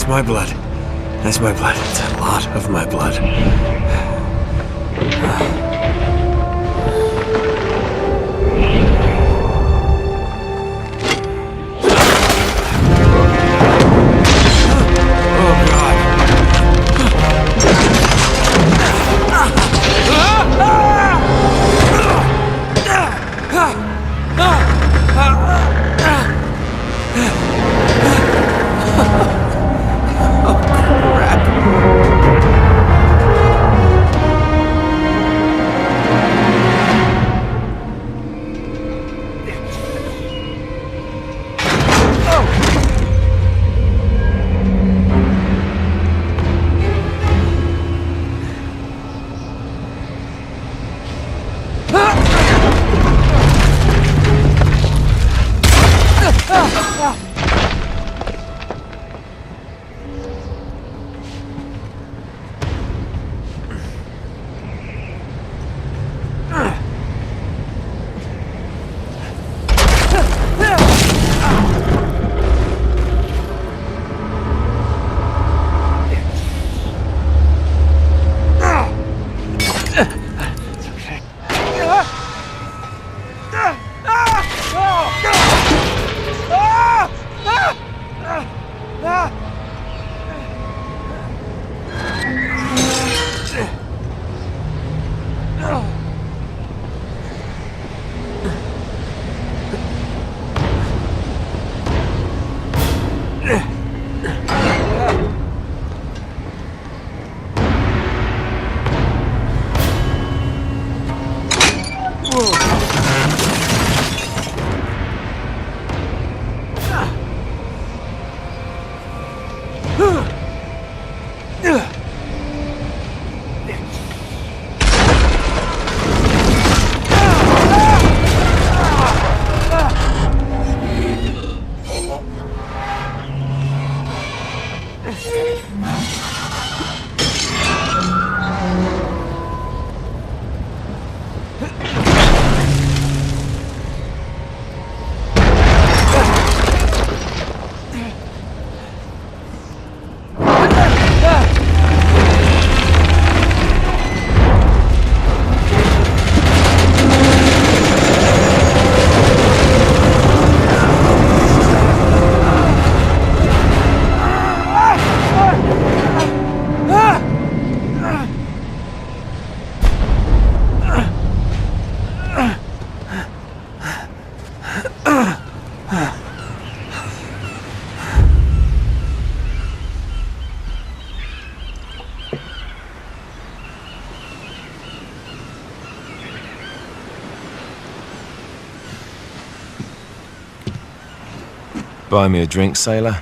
That's my blood. That's my blood. It's a lot of my blood. Buy me a drink, sailor?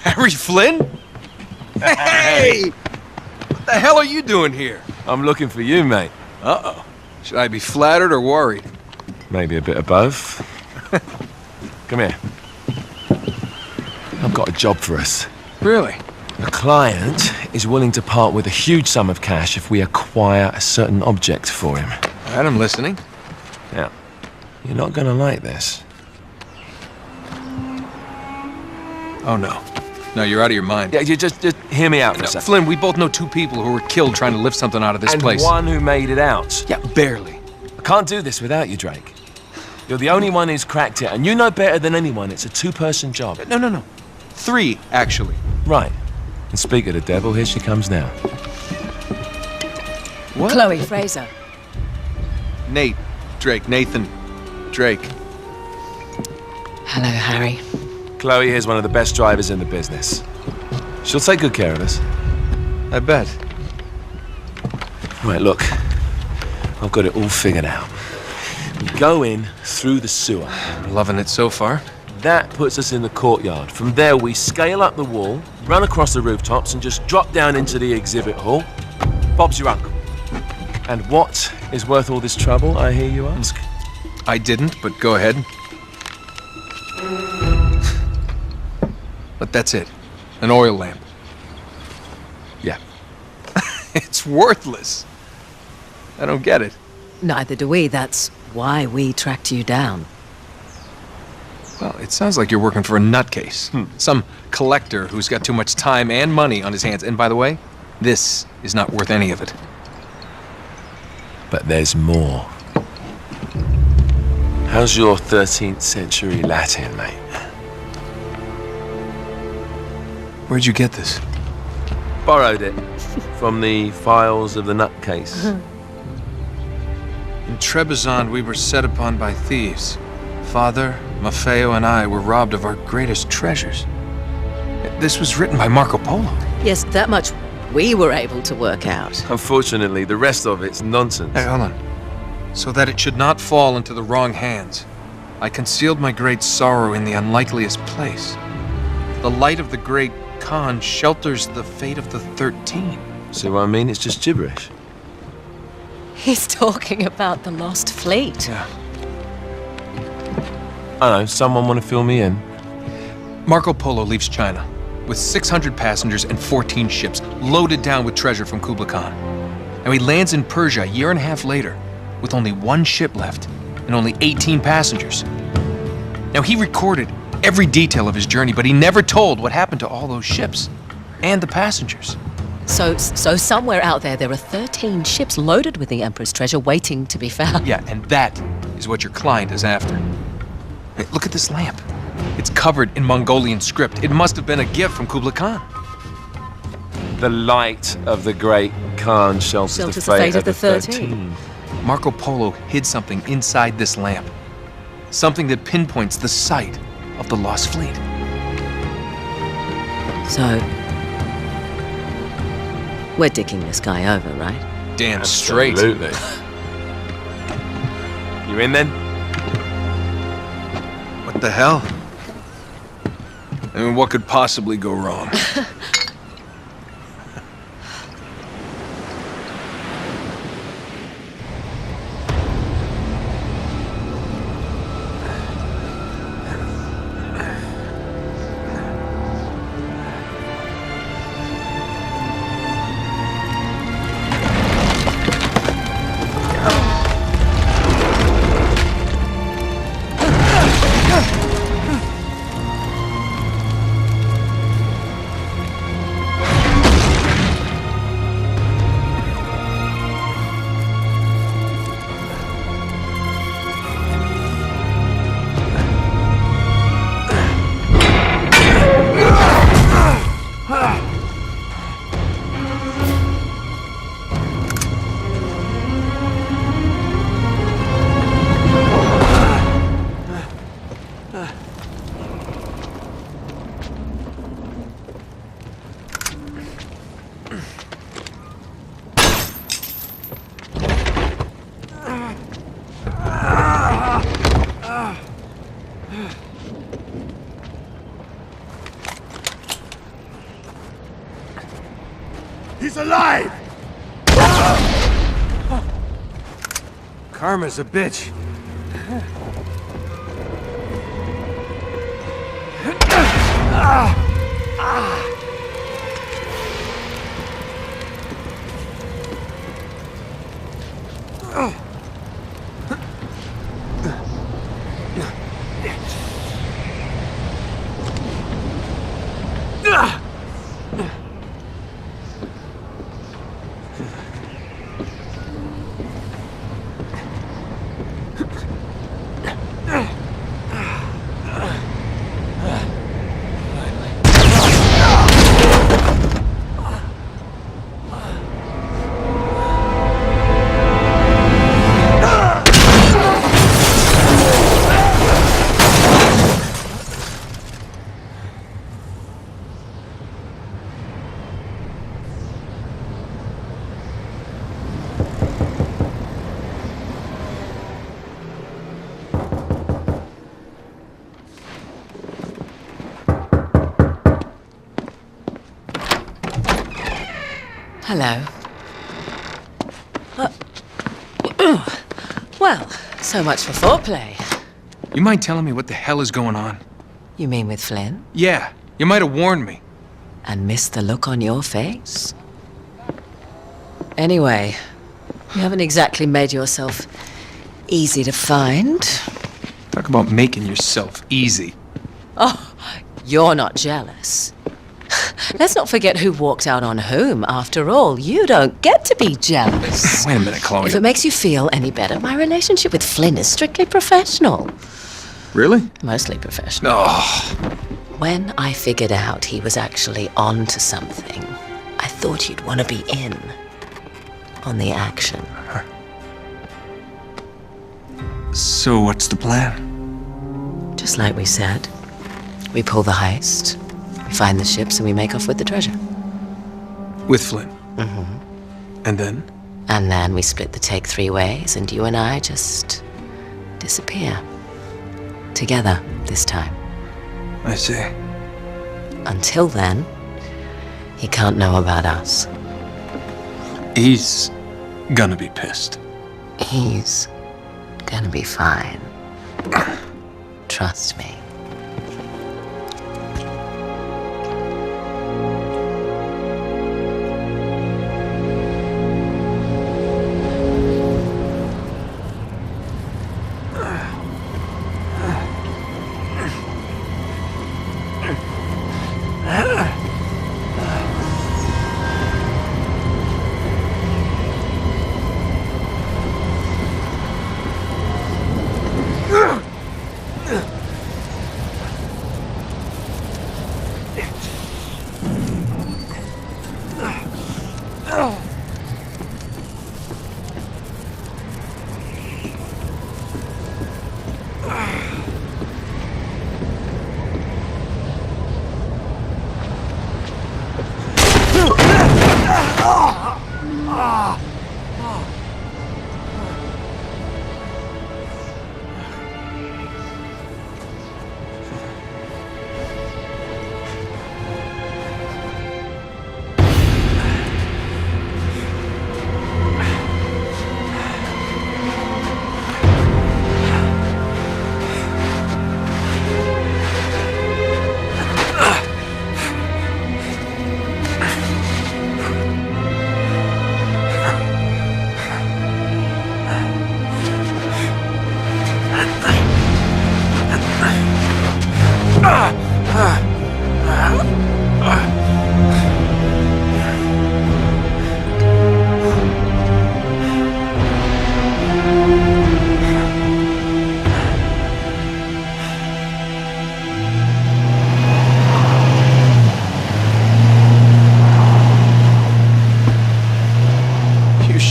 Harry Flynn? Hey! What the hell are you doing here? I'm looking for you, mate. Uh-oh. Should I be flattered or worried? Maybe a bit of both. Come here. I've got a job for us. Really? The client is willing to part with a huge sum of cash if we acquire a certain object for him. All right, I'm listening. Now, you're not gonna like this. Oh, no. No, you're out of your mind. Yeah, you just hear me out for a No, second. Flynn, we both know two people who were killed trying to lift something out of this place. And one who made it out. Yeah, barely. I can't do this without you, Drake. You're the only one who's cracked it, and you know better than anyone it's a two-person job. No. 3, actually. Right. And speak of the devil, here she comes now. What? Chloe Fraser. Nate. Drake. Nathan. Drake. Hello, Harry. Chloe here's one of the best drivers in the business. She'll take good care of us. I bet. Right, look. I've got it all figured out. We go in through the sewer. Loving it so far. That puts us in the courtyard. From there, we scale up the wall, run across the rooftops, and just drop down into the exhibit hall. Bob's your uncle. And what is worth all this trouble, I hear you ask? I didn't, but go ahead. But that's it. An oil lamp. Yeah. It's worthless. I don't get it. Neither do we. That's why we tracked you down. Well, it sounds like you're working for a nutcase. Some collector who's got too much time and money on his hands. And by the way, this is not worth any of it. But there's more. How's your 13th century Latin, mate? Where'd you get this? Borrowed it from the files of the nutcase. In Trebizond, we were set upon by thieves. Father, Maffeo, and I were robbed of our greatest treasures. This was written by Marco Polo. Yes, that much we were able to work out. Unfortunately, the rest of it's nonsense. Hey, hold on. So that it should not fall into the wrong hands, I concealed my great sorrow in the unlikeliest place. The light of the great Khan shelters the fate of the 13. See what I mean? It's just gibberish. He's talking about the lost fleet. Yeah. I know, someone want to fill me in? Marco Polo leaves China with 600 passengers and 14 ships loaded down with treasure from Kublai Khan. And he lands in Persia a year and a half later with only one ship left and only 18 passengers. Now, he recorded every detail of his journey, but he never told what happened to all those ships and the passengers. So somewhere out there are 13 ships loaded with the Emperor's treasure waiting to be found. Yeah, and that is what your client is after. Hey, look at this lamp. It's covered in Mongolian script. It must have been a gift from Kublai Khan. The light of the great Khan shelters the fate of the 13. Marco Polo hid something inside this lamp. Something that pinpoints the site of the lost fleet. So, we're dicking this guy over, right? Damn straight. Absolutely. You in then? What the hell? I mean, what could possibly go wrong? He's alive! Karma's a bitch. Hello. Well, so much for foreplay. You mind telling me what the hell is going on? You mean with Flynn? Yeah, you might have warned me. And missed the look on your face? Anyway, you haven't exactly made yourself easy to find. Talk Talk about making yourself easy. You're not jealous. Let's not forget who walked out on whom. After all, you don't get to be jealous. Wait a minute, Chloe. If it makes you feel any better, my relationship with Flynn is strictly professional. Really? Mostly professional. Oh, When I figured out he was actually on to something, I thought you'd want to be in on the action. so what's the plan? Just like we said. We pull the heist, we find the ships, and we make off with the treasure. With Flynn? Mm-hmm. And then? And then we split the take 3 ways, and you and I just disappear. Together, this time. I see. Until then, he can't know about us. He's gonna be pissed. He's gonna be fine. Trust me.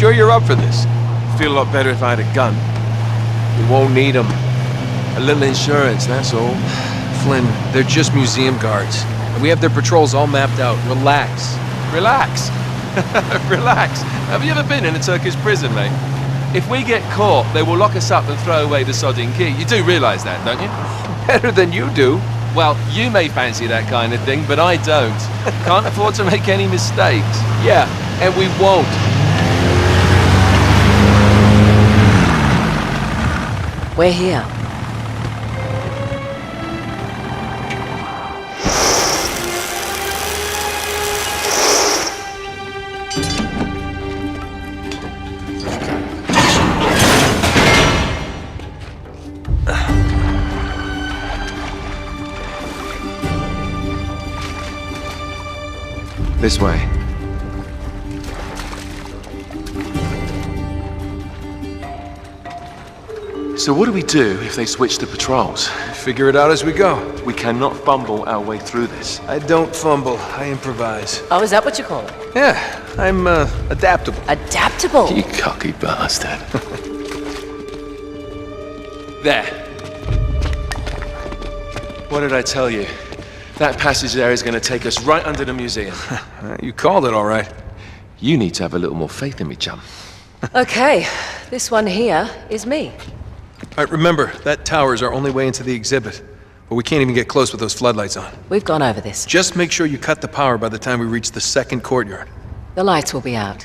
Sure you're up for this? Feel a lot better if I had a gun. We won't need them. A little insurance, that's all. Flynn, they're just museum guards. And we have their patrols all mapped out. Relax. Relax. Relax. Have you ever been in a Turkish prison, mate? If we get caught, they will lock us up and throw away the sodding key. You do realise that, don't you? Better than you do. Well, you may fancy that kind of thing, but I don't. Can't afford to make any mistakes. Yeah, and we won't. We're here. This way. So what do we do if they switch the patrols? Figure it out as we go. We cannot fumble our way through this. I don't fumble, I improvise. Oh, is that what you call it? Yeah, I'm adaptable. Adaptable. You cocky bastard. There. What did I tell you? That passage there is going to take us right under the museum. You called it all right. You need to have a little more faith in me, chum. Okay, this one here is me. All right, remember, that tower is our only way into the exhibit. But we can't even get close with those floodlights on. We've gone over this. Just make sure you cut the power by the time we reach the second courtyard. The lights will be out.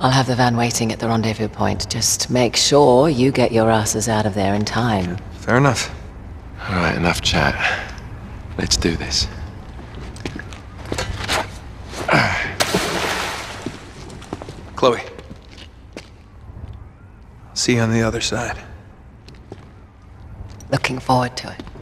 I'll have the van waiting at the rendezvous point. Just make sure you get your asses out of there in time. Fair enough. All right, enough chat. Let's do this. Chloe. See you on the other side. Looking forward to it.